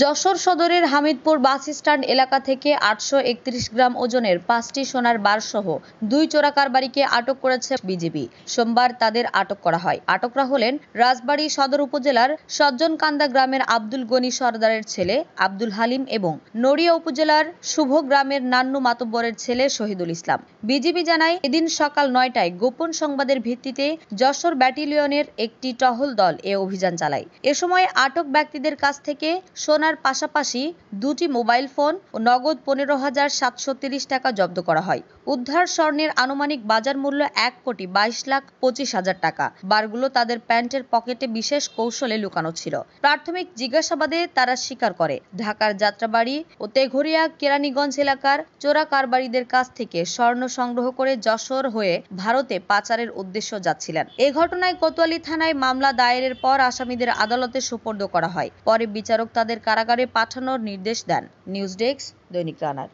যশোর সদরের Hamidpur bus stand এলাকা থেকে ৮৩১ গ্রাম ওজনের ৫টি সোনার বার সহ ২ চোরা কারবারিকে আটক করেছে বিজিবি। সোমবার তাদের আটক করা হয়। আটকরা হলেন রাজবাড়ী সদর উপজেলার সজ্জনকান্দা গ্রামের আব্দুল গনি সরদারের ছেলে আব্দুল হালিম এবং নড়িয়া উপজেলার শুভ গ্রামের নান্নু মাতব্বরের ছেলে শহীদুল ইসলাম। বিজিবি জানায়, এদিন সকাল ৯টায় গোপন সংবাদের ভিত্তিতে যশোর ব্যাটালিয়নের একটি টহল দল এ অভিযান চালায়। এ সময় আটক ব্যক্তিদের কাছ থেকে সোনার পাশাপাশি ২টি মোবাইল ফোন ও নগদ ১৫,৭৩০ টাকা জব্দ করা হয়। উদ্ধার স্বর্ণের আনুমানিক বাজার মূল্য ১,২৫,২৫,০০০ টাকা। বারগুলো তাদের প্যান্টের পকেটে বিশেষ কৌশলে লুকানো ছিল। প্রাথমিক জিজ্ঞাসাবাদে তারা স্বীকার করে, ঢাকার যাত্রাবাড়ী ও তেঘরিয়া কেরানীগঞ্জ এলাকার চোরা কারবারিদের কাছ থেকে স্বর্ণ সংগ্রহ করে যশোর হয়ে ভারতে পাচারের উদ্দেশ্য যাচ্ছিলেন। এ ঘটনায় কোতোয়ালী থানায় মামলা দায়েরের পর আসামিদের আদালতে সোপর্দ করা হয়। পরে বিচারক তাদের কারাগারে পাঠানোর নির্দেশ দেন। নিউজ ডেস্ক, দৈনিক রানার।